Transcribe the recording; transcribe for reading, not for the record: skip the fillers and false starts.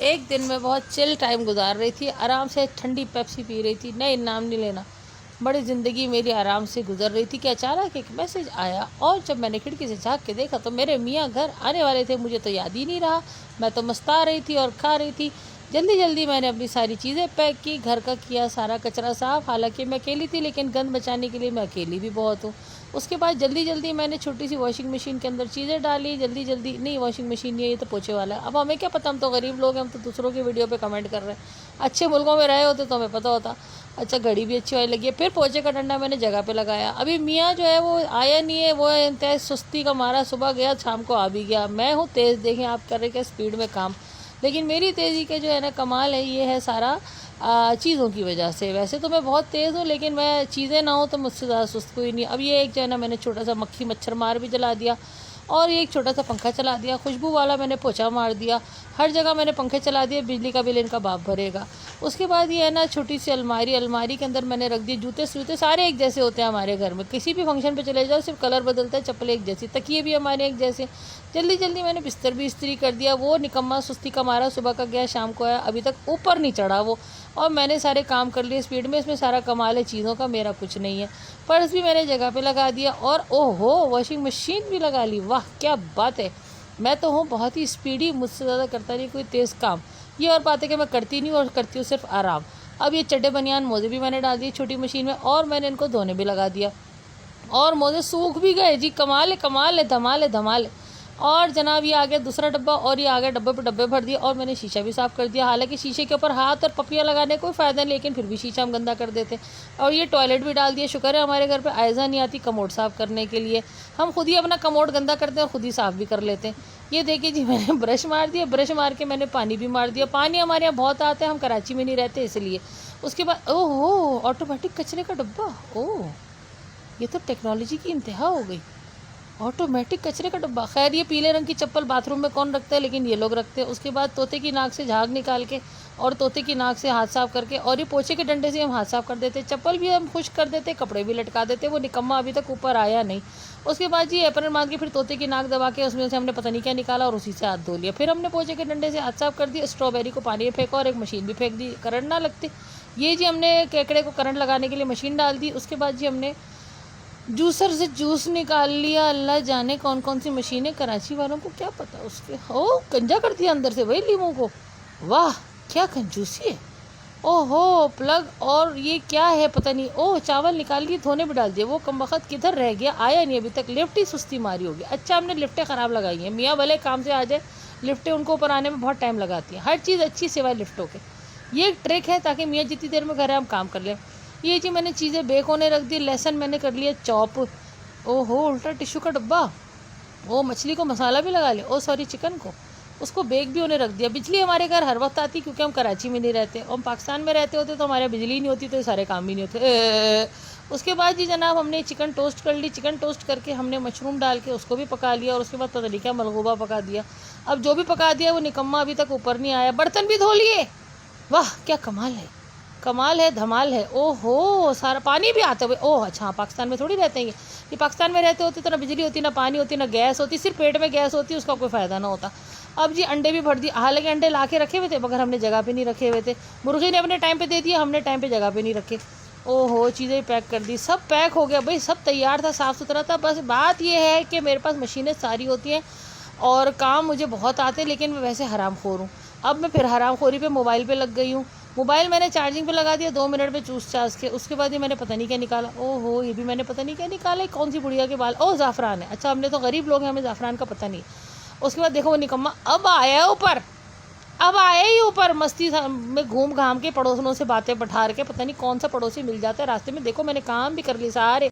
एक दिन मैं बहुत चिल टाइम गुजार रही थी, आराम से ठंडी पेप्सी पी रही थी, नहीं नाम नहीं लेना। बड़ी ज़िंदगी मेरी आराम से गुजर रही थी कि अचानक एक मैसेज आया और जब मैंने खिड़की से झाँक के देखा तो मेरे मियाँ घर आने वाले थे। मुझे तो याद ही नहीं रहा, मैं तो मस्ता रही थी और खा रही थी। जल्दी जल्दी मैंने अपनी सारी चीज़ें पैक की, घर का किया सारा कचरा साफ़। हालांकि मैं अकेली थी लेकिन गंद बचाने के लिए मैं अकेली भी बहुत हूँ। उसके बाद जल्दी जल्दी मैंने छोटी सी वॉशिंग मशीन के अंदर चीज़ें डाली। जल्दी जल्दी नहीं, वॉशिंग मशीन नहीं है, ये तो पोछे वाला है। अब हमें क्या पता, हम तो गरीब लोग हैं, हम तो दूसरों की वीडियो पे कमेंट कर रहे हैं। अच्छे मुल्कों में रहे होते तो हमें पता होता। अच्छा, घड़ी भी अच्छी वाली लगी है। फिर पोछे का डंडा मैंने जगह पे लगाया। अभी मियाँ जो है वो आया नहीं है, वो इंतहा सुस्ती का मारा सुबह गया, शाम को आ भी गया। मैं हूँ तेज़, देखें आप कर रहे क्या स्पीड में काम, लेकिन मेरी तेज़ी के जो है ना कमाल है, ये है सारा चीज़ों की वजह से। वैसे तो मैं बहुत तेज़ हूँ लेकिन मैं चीज़ें ना हो तो मुझसे ज़्यादा सुस्त कोई नहीं। अब ये एक जो है ना, मैंने छोटा सा मक्खी मच्छर मार भी जला दिया और ये एक छोटा सा पंखा चला दिया। खुशबू वाला मैंने पोछा मार दिया। हर जगह मैंने पंखे चला दिए। बिजली का बिल इनका बाप भरेगा। उसके बाद ये है ना छोटी सी अलमारी के अंदर मैंने रख दी जूते सूते। सारे एक जैसे होते हैं हमारे घर में, किसी भी फंक्शन पे चले जाओ सिर्फ कलर बदलता है, चप्पल एक जैसी, तकिए भी हमारे एक जैसे। जल्दी जल्दी मैंने बिस्तर भी इस्त्री कर दिया। वो निकम्मा सुस्ती का मारा सुबह का गया, शाम को आया, अभी तक ऊपर नहीं चढ़ा वो। और मैंने सारे काम कर लिए स्पीड में। इसमें सारा कमाल है चीज़ों का, मेरा कुछ नहीं है। पर्स भी मैंने जगह पे लगा दिया और ओहो वॉशिंग मशीन भी लगा ली। वाह क्या बात है, मैं तो हूँ बहुत ही स्पीडी, मुझसे ज़्यादा करता नहीं कोई तेज़ काम। ये और बात है कि मैं करती नहीं और करती हूँ सिर्फ आराम। अब ये चड्डे बनियान मोजे भी मैंने डाल दिए छोटी मशीन में और मैंने इनको धोने भी लगा दिया और मोजे सूख भी गए जी। कमाल है कमाल है, धमाल है धमाल है। और जनाब ये आ गया दूसरा डब्बा और ये आ गया डब्बे पर डब्बे भर दिए और मैंने शीशा भी साफ़ कर दिया। हालांकि शीशे के ऊपर हाथ और पपियाँ लगाने कोई फ़ायदा नहीं, लेकिन फिर भी शीशा हम गंदा कर देते। और ये टॉयलेट भी डाल दिया। शुक्र है हमारे घर पे आयज़ा नहीं आती कमोड साफ़ करने के लिए, हम खुद ही अपना कमोड गंदा करते हैं और ख़ुद ही साफ़ भी कर लेते हैं। ये देखिए जी, मैंने ब्रश मार दिया, ब्रश मार के मैंने पानी भी मार दिया। पानी हमारे यहाँ बहुत आता है, हम कराची में नहीं रहते इसलिए। उसके बाद ओहो ऑटोमेटिक कचरे का डब्बा, ओह ये तो टेक्नोलॉजी की इंतहा हो गई। ऑटोमेटिक कचरे का डब्बा। खैर ये पीले रंग की चप्पल बाथरूम में कौन रखता है, लेकिन ये लोग रखते हैं। उसके बाद तोते की नाक से झाग निकाल के और तोते की नाक से हाथ साफ करके और ये पोछे के डंडे से हम हाथ साफ कर देते। चप्पल भी हम खुश कर देते, कपड़े भी लटका देते। वो निकम्मा अभी तक ऊपर आया नहीं। उसके बाद जी एप्रन बांध के फिर तोते की नाक दबा के उसमें से हमने पता नहीं क्या निकाला और उसी से हाथ धो लिया। फिर हमने पोछे के डंडे से हाथ साफ कर दिया। स्ट्रॉबेरी को पानी में फेंका और एक मशीन भी फेंक दी, करंट ना लगते। ये जी हमने केकड़े को करंट लगाने के लिए मशीन डाल दी। उसके बाद जी हमने जूसर से जूस निकाल लिया। अल्लाह जाने कौन कौन सी मशीनें, कराची वालों को क्या पता उसके। ओ कंजा कर दिया अंदर से वही लीमू को, वाह क्या कंजूसी है। ओहो प्लग, और ये क्या है पता नहीं। ओह चावल निकाल के धोने भी डाल दिए। वो कमबख्त किधर रह गया, आया नहीं अभी तक। लिफ्ट ही सुस्ती मारी होगी। अच्छा हमने लिफ्टें ख़राब लगाई हैं। मियाँ भले काम से आ जाए, लिफ्टें उनको ऊपर आने में बहुत टाइम लगाती हैं। हर चीज़ अच्छी सिवाय लिफ्टों के। ये एक ट्रिक है ताकि मियाँ जितनी देर में घर है हम काम कर लें। ये जी मैंने चीज़ें बेक होने रख दी। लहसुन मैंने कर लिया चॉप। ओहो उल्टा टिश्यू का डब्बा। वो मछली को मसाला भी लगा लिया, ओ सॉरी चिकन को, उसको बेक भी होने रख दिया। बिजली हमारे घर हर वक्त आती क्योंकि हम कराची में नहीं रहते। और पाकिस्तान में रहते होते तो हमारे बिजली नहीं होती तो ये सारे काम भी नहीं होते। उसके बाद जी जनाब हमने चिकन टोस्ट कर ली। चिकन टोस्ट करके हमने मशरूम डाल के उसको भी पका लिया और उसके बाद पता नहीं क्या मलगूबा पका दिया। अब जो भी पका दिया वो निकम्मा अभी तक ऊपर नहीं आया। बर्तन भी धो लिए। वाह क्या कमाल है, कमाल है धमाल है। ओहो सारा पानी भी आता है। ओह अच्छा, पाकिस्तान में थोड़ी रहते हैं ये पाकिस्तान में रहते होते तो ना बिजली होती, ना पानी होती, ना गैस होती, सिर्फ पेट में गैस होती, उसका कोई फ़ायदा ना होता। अब जी अंडे भी भर दिए। हालांकि अंडे ला के रखे हुए थे मगर हमने जगह पे नहीं रखे हुए थे। मुर्गी ने अपने टाइम पे दे दिया, हमने टाइम पे जगह पे नहीं रखे। ओहो चीज़ें पैक कर दी, सब पैक हो गया भाई, सब तैयार था, साफ़ सुथरा था। बस बात यह है कि मेरे पास मशीनें सारी होती हैं और काम मुझे बहुत आते हैं, लेकिन मैं वैसे हरामखोर हूँ। अब मैं फिर हरामखोरी पे मोबाइल पे लग गई हूँ। मोबाइल मैंने चार्जिंग पे लगा दिया 2 मिनट में चूस चास के। उसके बाद ये मैंने पता नहीं क्या निकाला। ओहो ये भी मैंने पता नहीं क्या निकाला। कौन सी बुढ़िया के बाल, ओह ज़ाफ़रान है। अच्छा हमने तो गरीब लोग हैं, हमें ज़ाफ़रान का पता नहीं। उसके बाद देखो वो निकम्मा अब आया ऊपर, अब आया ही ऊपर। मस्ती में घूम घाम के पड़ोसनों से बातें बैठा के, पता नहीं कौन सा पड़ोसी मिल जाता है रास्ते में। देखो मैंने काम भी कर लिए सारे।